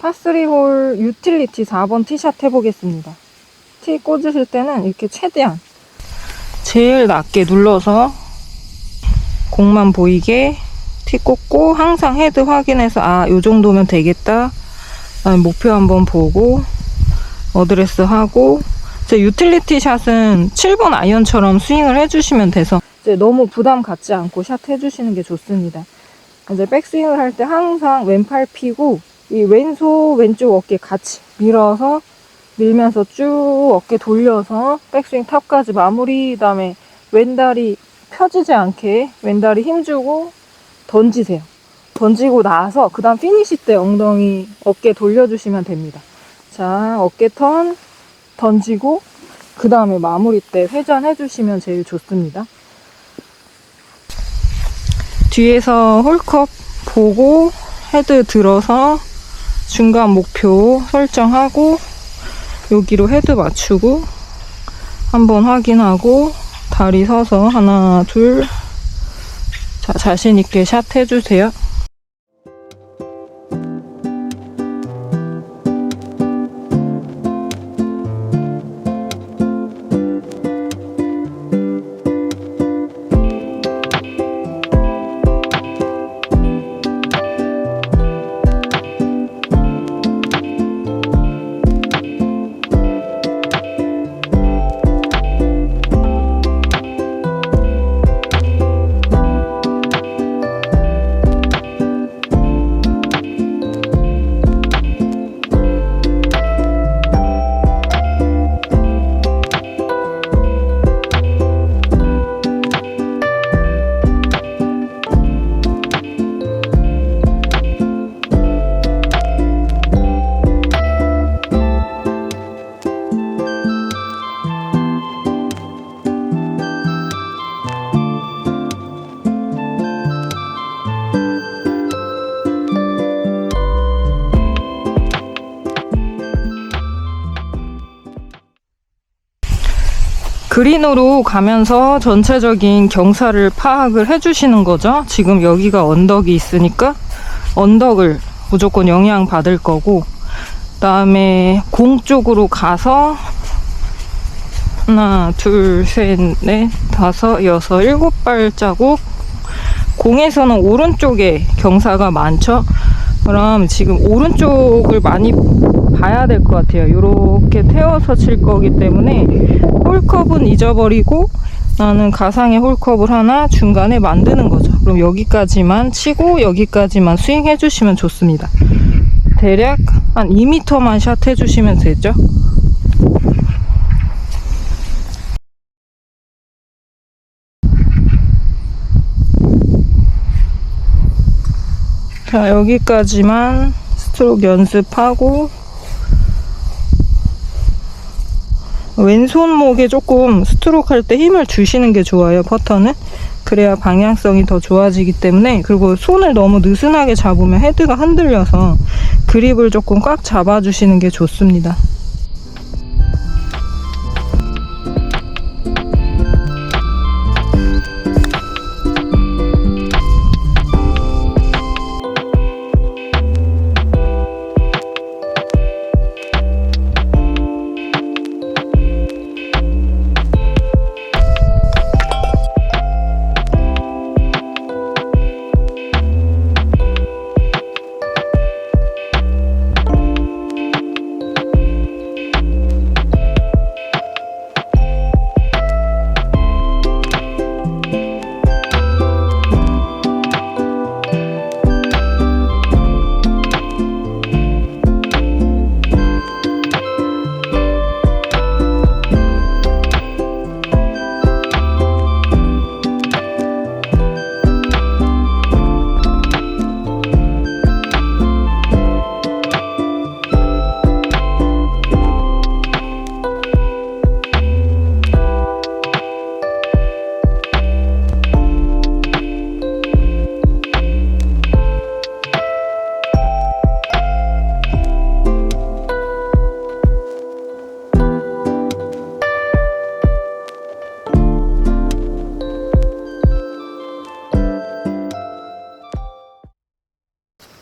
파3홀 유틸리티 4번 티샷 해보겠습니다. 티 꽂으실 때는 이렇게 최대한 제일 낮게 눌러서 공만 보이게 티 꽂고, 항상 헤드 확인해서 요 정도면 되겠다. 그다음에 목표 한번 보고 어드레스 하고. 제 유틸리티 샷은 7번 아이언처럼 스윙을 해주시면 돼서 이제 너무 부담 갖지 않고 샷 해주시는 게 좋습니다. 이제 백스윙을 할 때 항상 왼팔 펴고 이 왼쪽 어깨 같이 밀면서 쭉 어깨 돌려서 백스윙 탑까지 마무리. 그다음에 왼다리 펴지지 않게 왼다리 힘주고 던지세요. 던지고 나서 그 다음 피니시 때 엉덩이 어깨 돌려주시면 됩니다. 자, 어깨 턴 던지고 그 다음에 마무리 때 회전 해주시면 제일 좋습니다. 뒤에서 홀컵 보고 헤드 들어서 중간 목표 설정하고 여기로 헤드 맞추고 한번 확인하고 다리 서서 하나 둘. 자, 자신있게 샷 해주세요. 그린으로 가면서 전체적인 경사를 파악을 해주시는 거죠. 지금 여기가 언덕이 있으니까 언덕을 무조건 영향 받을 거고, 그 다음에 공 쪽으로 가서 하나 둘 셋 넷 다섯 여섯 일곱 발자국. 공에서는 오른쪽에 경사가 많죠. 그럼 지금 오른쪽을 많이 봐야 될 것 같아요. 이렇게 태워서 칠 거기 때문에 홀컵은 잊어버리고 나는 가상의 홀컵을 하나 중간에 만드는 거죠. 그럼 여기까지만 치고 여기까지만 스윙 해주시면 좋습니다. 대략 한 2m만 샷 해주시면 되죠. 자, 여기까지만 스트로크 연습하고, 왼손목에 조금 스트로크 할 때 힘을 주시는 게 좋아요. 퍼터는 그래야 방향성이 더 좋아지기 때문에. 그리고 손을 너무 느슨하게 잡으면 헤드가 흔들려서 그립을 조금 꽉 잡아주시는 게 좋습니다.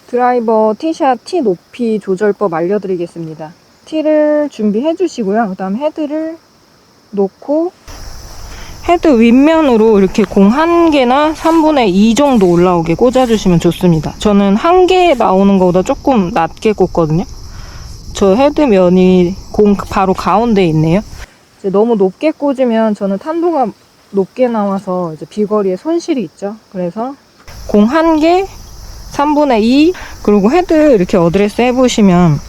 드라이버 티샷 티 높이 조절법 알려드리겠습니다. 티를 준비해 주시고요. 그 다음 헤드를 놓고 헤드 윗면으로 이렇게 공 1개나 3분의 2 정도 올라오게 꽂아주시면 좋습니다. 저는 1개 나오는 것보다 조금 낮게 꽂거든요. 저 헤드면이 공 바로 가운데에 있네요. 이제 너무 높게 꽂으면 저는 탄도가 높게 나와서 이제 비거리에 손실이 있죠. 그래서 공 1개, 3분의 2, 그리고 헤드 이렇게 어드레스 해보시면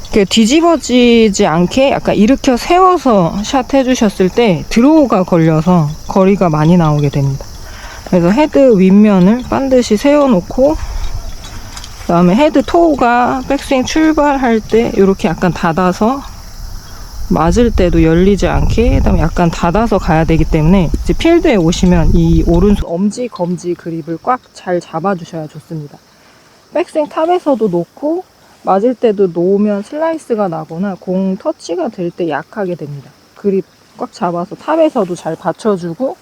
이렇게 뒤집어지지 않게 약간 일으켜 세워서 샷 해주셨을 때 드로우가 걸려서 거리가 많이 나오게 됩니다. 그래서 헤드 윗면을 반드시 세워놓고, 그 다음에 헤드 토우가 백스윙 출발할 때 이렇게 약간 닫아서 맞을 때도 열리지 않게, 그 다음에 약간 닫아서 가야 되기 때문에 이제 필드에 오시면 이 오른손 엄지 검지 그립을 꽉 잘 잡아주셔야 좋습니다. 백스윙 탑에서도 놓고 맞을 때도 놓으면 슬라이스가 나거나 공 터치가 될 때 약하게 됩니다. 그립 꽉 잡아서 탑에서도 잘 받쳐주고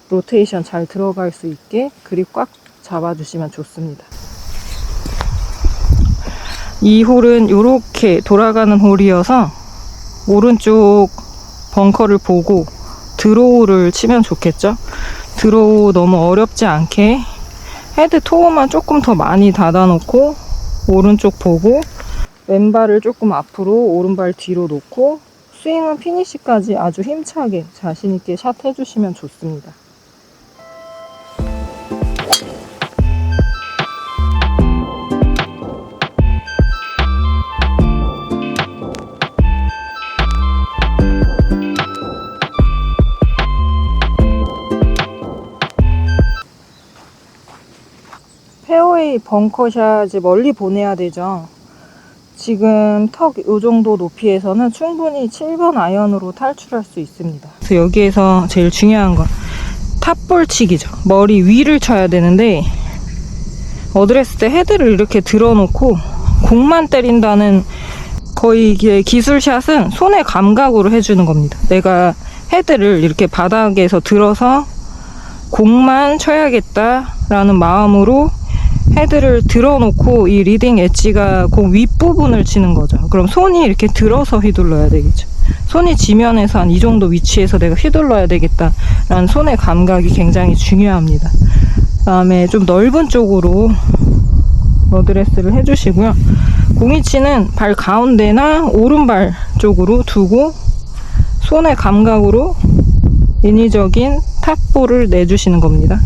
로테이션 잘 들어갈 수 있게 그립 꽉 잡아주시면 좋습니다. 이 홀은 이렇게 돌아가는 홀이어서 오른쪽 벙커를 보고 드로우를 치면 좋겠죠. 드로우 너무 어렵지 않게 헤드 토어만 조금 더 많이 닫아놓고 오른쪽 보고 왼발을 조금 앞으로 오른발 뒤로 놓고 스윙은 피니시까지 아주 힘차게 자신있게 샷 해주시면 좋습니다. 페어웨이 벙커샷 이제 멀리 보내야 되죠. 지금 턱 이 정도 높이에서는 충분히 7번 아이언으로 탈출할 수 있습니다. 그래서 여기에서 제일 중요한 건 탑볼 치기죠. 머리 위를 쳐야 되는데 어드레스 때 헤드를 이렇게 들어놓고 공만 때린다는 거의 기술샷은 손의 감각으로 해주는 겁니다. 내가 헤드를 이렇게 바닥에서 들어서 공만 쳐야겠다라는 마음으로 헤드를 들어놓고 이 리딩 엣지가 공 윗부분을 치는 거죠. 그럼 손이 이렇게 들어서 휘둘러야 되겠죠. 손이 지면에서 한 이 정도 위치에서 내가 휘둘러야 되겠다라는 손의 감각이 굉장히 중요합니다. 그 다음에 좀 넓은 쪽으로 어드레스를 해주시고요. 공이치는 발 가운데나 오른발 쪽으로 두고 손의 감각으로 인위적인 탑볼을 내주시는 겁니다.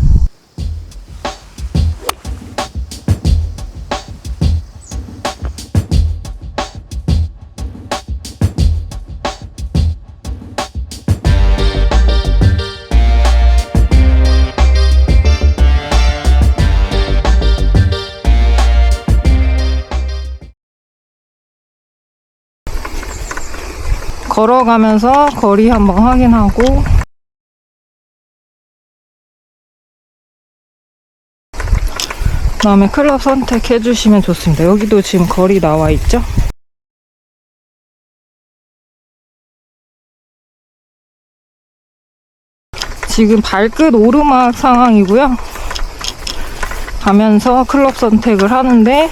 걸어가면서 거리 한번 확인하고 그 다음에 클럽 선택해 주시면 좋습니다. 여기도 지금 거리 나와 있죠? 지금 발끝 오르막 상황이고요. 가면서 클럽 선택을 하는데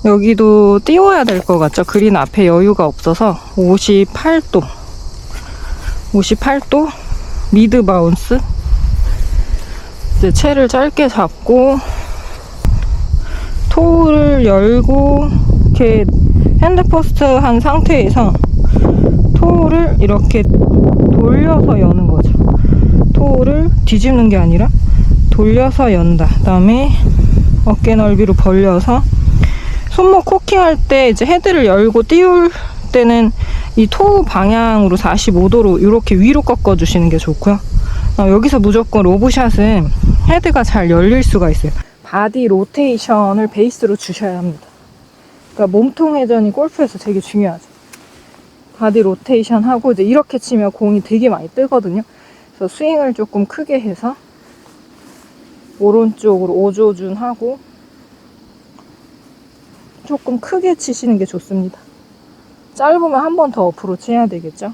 여기도 띄워야 될 것 같죠? 그린 앞에 여유가 없어서 58도 미드 바운스. 이제 채를 짧게 잡고 토우를 열고 이렇게 핸드포스트 한 상태에서 토우를 이렇게 돌려서 여는 거죠. 토우를 뒤집는 게 아니라 돌려서 연다. 그 다음에 어깨 넓이로 벌려서 손목 코킹할 때 이제 헤드를 열고 띄울 때는 이 토우 방향으로 45도로 이렇게 위로 꺾어 주시는 게 좋고요. 여기서 무조건 로브샷은 헤드가 잘 열릴 수가 있어요. 바디 로테이션을 베이스로 주셔야 합니다. 그러니까 몸통 회전이 골프에서 되게 중요하죠. 바디 로테이션 하고 이제 이렇게 치면 공이 되게 많이 뜨거든요. 그래서 스윙을 조금 크게 해서 오른쪽으로 오조준하고 조금 크게 치시는 게 좋습니다. 짧으면 한 번 더 어프로치 해야 되겠죠.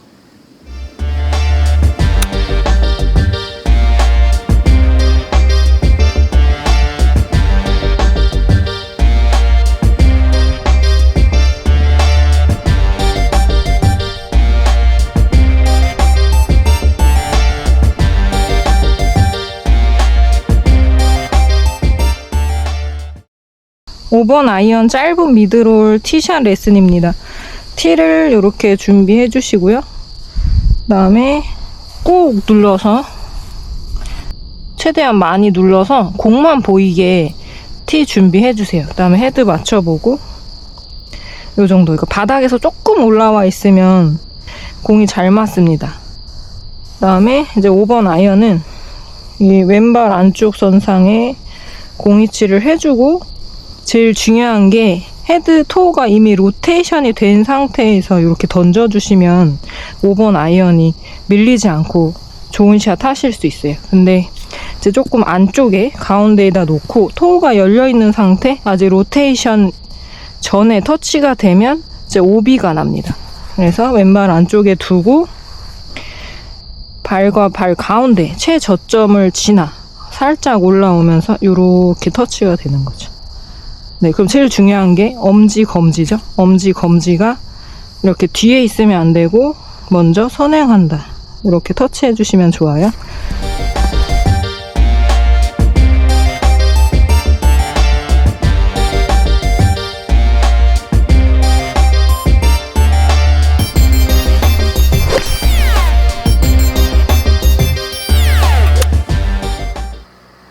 5번 아이언 짧은 미드롤 티샷 레슨입니다. 티를 이렇게 준비해 주시고요. 그 다음에 꾹 눌러서, 최대한 많이 눌러서 공만 보이게 티 준비해 주세요. 그 다음에 헤드 맞춰보고, 요 정도. 이거 바닥에서 조금 올라와 있으면 공이 잘 맞습니다. 그 다음에 이제 5번 아이언은 이 왼발 안쪽 선상에 공이치를 해주고, 제일 중요한 게 헤드 토어가 이미 로테이션이 된 상태에서 이렇게 던져주시면 5번 아이언이 밀리지 않고 좋은 샷 하실 수 있어요. 근데 이제 조금 안쪽에 가운데에다 놓고 토어가 열려있는 상태, 아직 로테이션 전에 터치가 되면 이제 오비가 납니다. 그래서 왼발 안쪽에 두고 발과 발 가운데 최저점을 지나 살짝 올라오면서 이렇게 터치가 되는 거죠. 네, 그럼 제일 중요한 게 엄지 검지죠. 엄지 검지가 이렇게 뒤에 있으면 안 되고 먼저 선행한다. 이렇게 터치해 주시면 좋아요.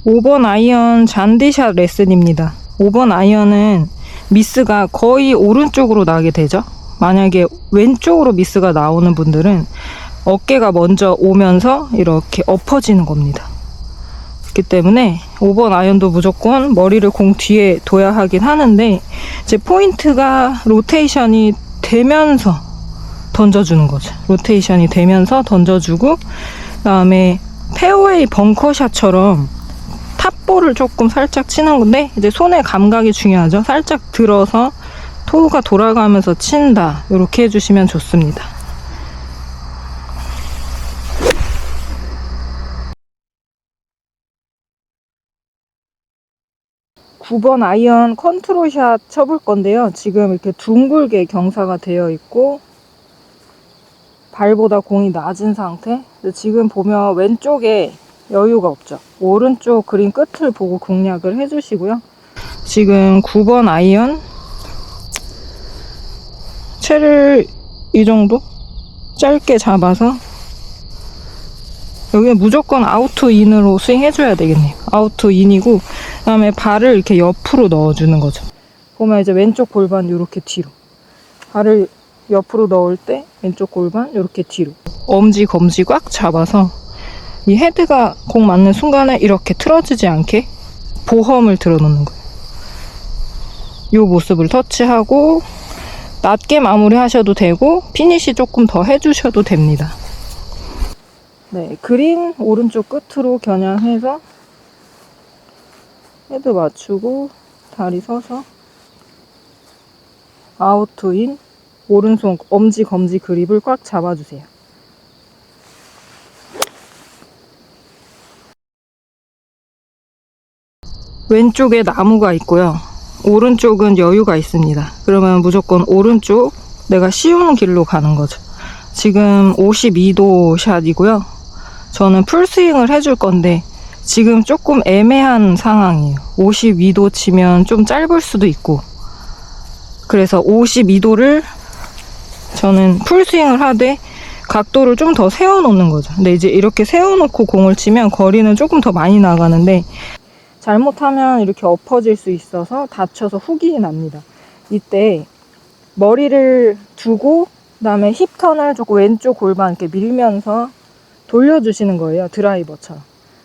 (5번) 아이언 잔디샷 레슨입니다. 5번 아이언은 미스가 거의 오른쪽으로 나게 되죠. 만약에 왼쪽으로 미스가 나오는 분들은 어깨가 먼저 오면서 이렇게 엎어지는 겁니다. 그렇기 때문에 5번 아이언도 무조건 머리를 공 뒤에 둬야 하긴 하는데, 이제 포인트가 로테이션이 되면서 던져주는 거죠. 로테이션이 되면서 던져주고, 그 다음에 페어웨이 벙커샷처럼 탑볼을 조금 살짝 치는 건데, 이제 손의 감각이 중요하죠. 살짝 들어서 토우가 돌아가면서 친다. 이렇게 해주시면 좋습니다. (9번) 아이언 컨트롤샷 쳐볼 건데요. 지금 이렇게 둥글게 경사가 되어 있고 발보다 공이 낮은 상태. 지금 보면 왼쪽에 여유가 없죠. 오른쪽 그린 끝을 보고 공략을 해주시고요. 지금 9번 아이언 채를 이 정도 짧게 잡아서 여기는 무조건 아웃투 인으로 스윙 해줘야 되겠네요. 아웃투 인이고, 그 다음에 발을 이렇게 옆으로 넣어주는 거죠. 보면 이제 왼쪽 골반 이렇게 뒤로, 발을 옆으로 넣을 때 왼쪽 골반 이렇게 뒤로, 엄지 검지 꽉 잡아서 이 헤드가 공 맞는 순간에 이렇게 틀어지지 않게 보험을 들어놓는 거예요. 이 모습을 터치하고 낮게 마무리 하셔도 되고 피니시 조금 더 해주셔도 됩니다. 네, 그린 오른쪽 끝으로 겨냥해서 헤드 맞추고 다리 서서 아웃투인, 오른손 엄지 검지 그립을 꽉 잡아주세요. 왼쪽에 나무가 있고요. 오른쪽은 여유가 있습니다. 그러면 무조건 오른쪽, 내가 쉬운 길로 가는 거죠. 지금 52도 샷이고요. 저는 풀스윙을 해줄 건데 지금 조금 애매한 상황이에요. 52도 치면 좀 짧을 수도 있고, 그래서 52도를 저는 풀스윙을 하되 각도를 좀 더 세워놓는 거죠. 근데 이제 이렇게 세워놓고 공을 치면 거리는 조금 더 많이 나가는데, 잘못하면 이렇게 엎어질 수 있어서 다쳐서 훅이 납니다. 이때 머리를 두고 그 다음에 힙턴을 조금 왼쪽 골반 이렇게 밀면서 돌려주시는 거예요. 드라이버처럼.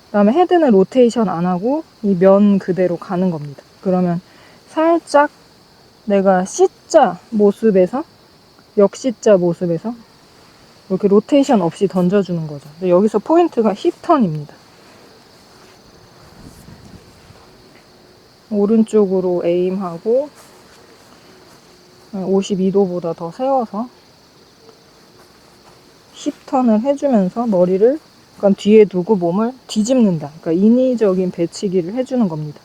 그 다음에 헤드는 로테이션 안 하고 이 면 그대로 가는 겁니다. 그러면 살짝 내가 C자 모습에서, 역C자 모습에서 이렇게 로테이션 없이 던져주는 거죠. 근데 여기서 포인트가 힙턴입니다. 오른쪽으로 에임하고 52도보다 더 세워서 힙턴을 해주면서 머리를 약간 뒤에 두고 몸을 뒤집는다. 그러니까 인위적인 배치기를 해주는 겁니다.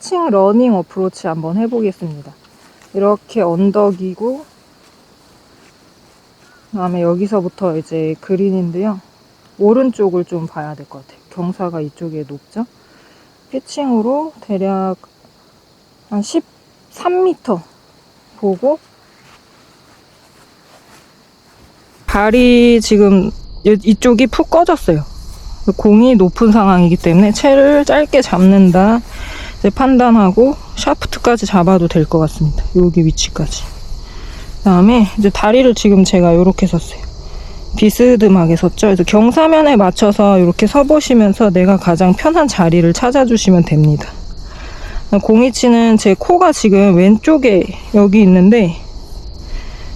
피칭 러닝 어프로치 한번 해보겠습니다. 이렇게 언덕이고, 그다음에 여기서부터 이제 그린인데요. 오른쪽을 좀 봐야 될 것 같아요. 경사가 이쪽에 높죠? 피칭으로 대략 한 13m 보고, 발이 지금 이쪽이 푹 꺼졌어요. 공이 높은 상황이기 때문에 채를 짧게 잡는다 이제 판단하고 샤프트까지 잡아도 될 것 같습니다. 여기 위치까지. 그 다음에 이제 다리를 지금 제가 이렇게 섰어요. 비스듬하게 섰죠. 그래서 경사면에 맞춰서 이렇게 서보시면서 내가 가장 편한 자리를 찾아주시면 됩니다. 공이치는 제 코가 지금 왼쪽에 여기 있는데,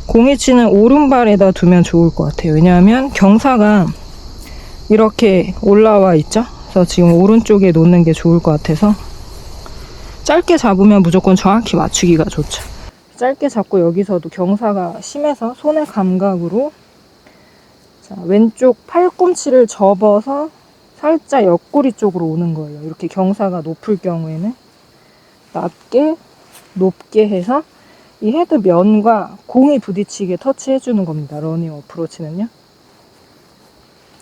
공이치는 오른발에다 두면 좋을 것 같아요. 왜냐하면 경사가 이렇게 올라와 있죠. 그래서 지금 오른쪽에 놓는 게 좋을 것 같아서 짧게 잡으면 무조건 정확히 맞추기가 좋죠. 짧게 잡고 여기서도 경사가 심해서 손의 감각으로 자, 왼쪽 팔꿈치를 접어서 살짝 옆구리 쪽으로 오는 거예요. 이렇게 경사가 높을 경우에는 낮게 높게 해서 이 헤드 면과 공이 부딪히게 터치해주는 겁니다. 러닝 어프로치는요.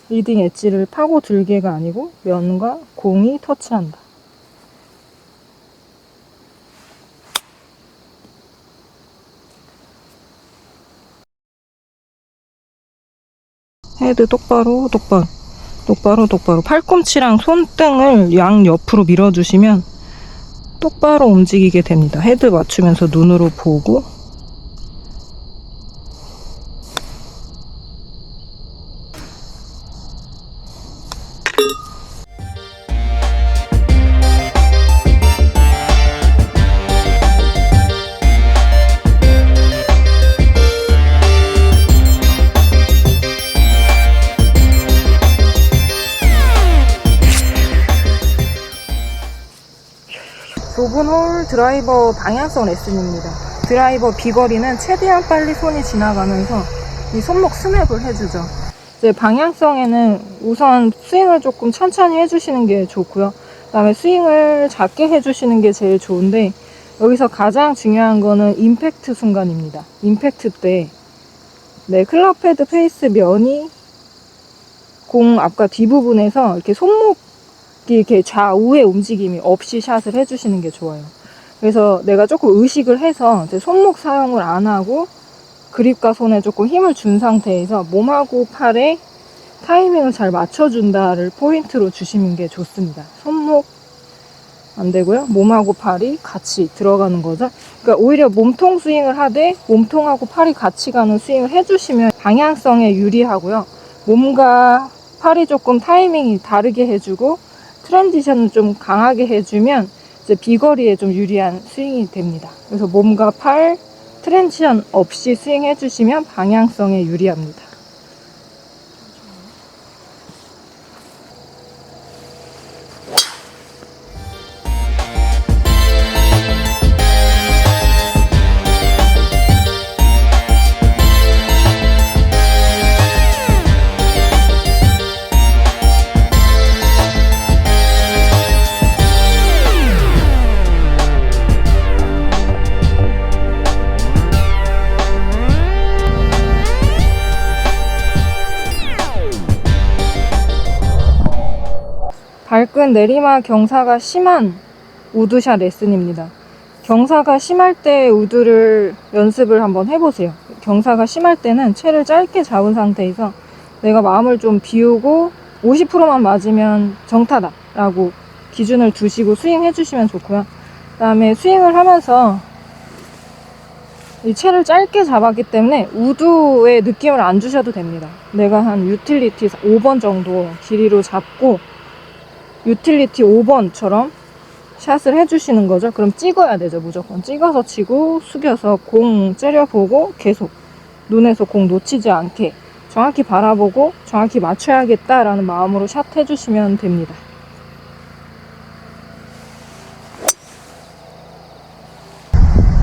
리딩 엣지를 파고 들게가 아니고 면과 공이 터치한다. 헤드 똑바로 똑바로 똑바로 똑바로 팔꿈치랑 손등을 양옆으로 밀어주시면 똑바로 움직이게 됩니다. 헤드 맞추면서 눈으로 보고, 좁은 홀 드라이버 방향성 레슨입니다. 드라이버 비거리는 최대한 빨리 손이 지나가면서 이 손목 스냅을 해주죠. 이제 방향성에는 우선 스윙을 조금 천천히 해주시는 게 좋고요. 그 다음에 스윙을 작게 해주시는 게 제일 좋은데, 여기서 가장 중요한 거는 임팩트 순간입니다. 임팩트 때 클럽 헤드 페이스 면이 공 앞과 뒷부분에서 이렇게 손목 이렇게 좌우의 움직임이 없이 샷을 해주시는 게 좋아요. 그래서 내가 조금 의식을 해서 이제 손목 사용을 안 하고 그립과 손에 조금 힘을 준 상태에서 몸하고 팔에 타이밍을 잘 맞춰준다를 포인트로 주시는 게 좋습니다. 손목 안 되고요. 몸하고 팔이 같이 들어가는 거죠. 그러니까 오히려 몸통 스윙을 하되 몸통하고 팔이 같이 가는 스윙을 해주시면 방향성에 유리하고요. 몸과 팔이 조금 타이밍이 다르게 해주고 트랜지션을 좀 강하게 해주면 이제 비거리에 좀 유리한 스윙이 됩니다. 그래서 몸과 팔 트랜지션 없이 스윙 해주시면 방향성에 유리합니다. 발끝 내리막 경사가 심한 우드샷 레슨입니다. 경사가 심할 때 우드를 연습을 한번 해보세요. 경사가 심할 때는 채를 짧게 잡은 상태에서 내가 마음을 좀 비우고 50%만 맞으면 정타다 라고 기준을 두시고 스윙 해주시면 좋고요. 그 다음에 스윙을 하면서 이 채를 짧게 잡았기 때문에 우드의 느낌을 안 주셔도 됩니다. 내가 한 유틸리티 5번 정도 길이로 잡고 유틸리티 5번처럼 샷을 해주시는 거죠. 그럼 찍어야 되죠. 무조건 찍어서 치고 숙여서 공 째려보고 계속 눈에서 공 놓치지 않게 정확히 바라보고 정확히 맞춰야겠다라는 마음으로 샷 해주시면 됩니다.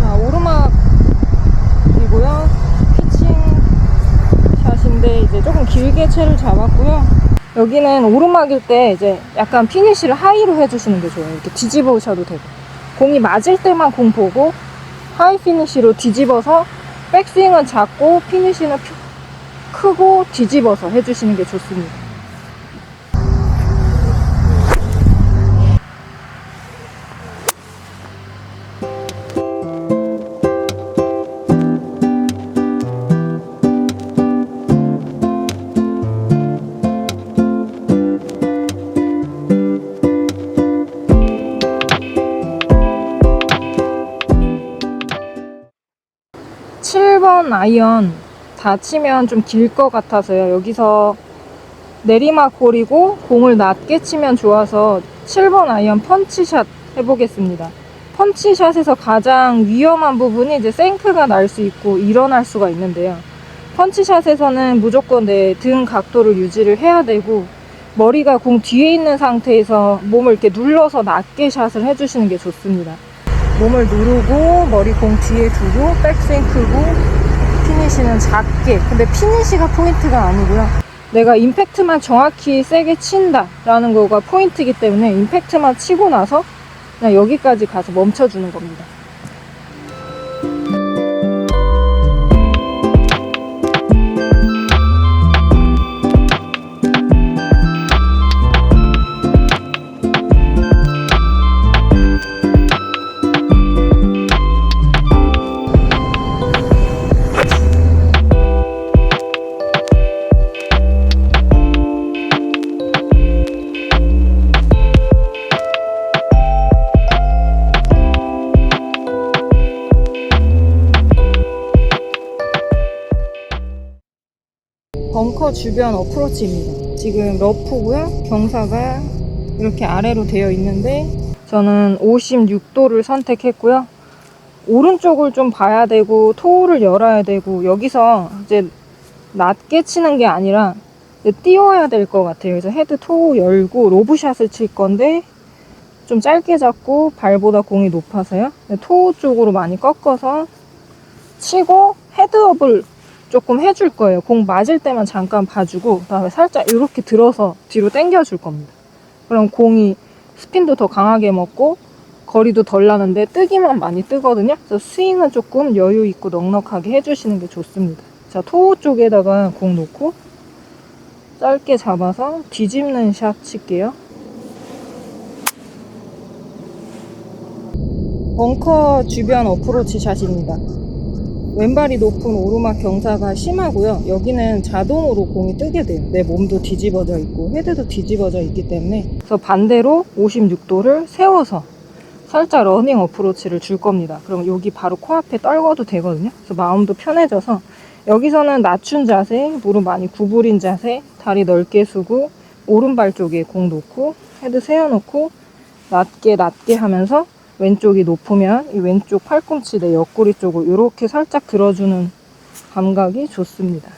자, 오르막이고요. 피칭 샷인데 이제 조금 길게 채를 잡았고요. 여기는 오르막일 때 이제 약간 피니쉬를 하이로 해주시는 게 좋아요. 이렇게 뒤집어 오셔도 되고 공이 맞을 때만 공 보고 하이 피니쉬로 뒤집어서 백스윙은 작고 피니쉬는 크고 뒤집어서 해주시는 게 좋습니다. 아이언 다 치면 좀 길 것 같아서요. 여기서 내리막 볼이고 공을 낮게 치면 좋아서 7번 아이언 펀치샷 해보겠습니다. 펀치샷에서 가장 위험한 부분이 이제 생크가 날 수 있고 일어날 수가 있는데요. 펀치샷에서는 무조건 내 등 각도를 유지를 해야 되고 머리가 공 뒤에 있는 상태에서 몸을 이렇게 눌러서 낮게 샷을 해주시는 게 좋습니다. 몸을 누르고 머리 공 뒤에 두고 백스윙 크고 피니쉬는 작게. 근데 피니쉬가 포인트가 아니고요. 내가 임팩트만 정확히 세게 친다 라는 거가 포인트이기 때문에 임팩트만 치고 나서 그냥 여기까지 가서 멈춰주는 겁니다. 벙커 주변 어프로치입니다. 지금 러프고요. 경사가 이렇게 아래로 되어 있는데 저는 56도를 선택했고요. 오른쪽을 좀 봐야 되고 토우를 열어야 되고 여기서 이제 낮게 치는 게 아니라 띄워야 될 것 같아요. 그래서 헤드 토우 열고 로브샷을 칠 건데 좀 짧게 잡고 발보다 공이 높아서요. 토우 쪽으로 많이 꺾어서 치고 헤드업을 조금 해줄 거예요. 공 맞을 때만 잠깐 봐주고 그다음에 살짝 이렇게 들어서 뒤로 당겨줄 겁니다. 그럼 공이 스핀도 더 강하게 먹고 거리도 덜 나는데 뜨기만 많이 뜨거든요. 그래서 스윙은 조금 여유 있고 넉넉하게 해주시는 게 좋습니다. 자, 토우 쪽에다가 공 놓고 짧게 잡아서 뒤집는 샷 칠게요. 벙커 주변 어프로치 샷입니다. 왼발이 높은 오르막 경사가 심하고요. 여기는 자동으로 공이 뜨게 돼요. 내 몸도 뒤집어져 있고 헤드도 뒤집어져 있기 때문에. 그래서 반대로 56도를 세워서 살짝 러닝 어프로치를 줄 겁니다. 그럼 여기 바로 코앞에 떨궈도 되거든요. 그래서 마음도 편해져서 여기서는 낮춘 자세, 무릎 많이 구부린 자세, 다리 넓게 쓰고 오른발 쪽에 공 놓고 헤드 세워놓고 낮게 하면서 왼쪽이 높으면 이 왼쪽 팔꿈치 내 옆구리 쪽을 이렇게 살짝 들어주는 감각이 좋습니다.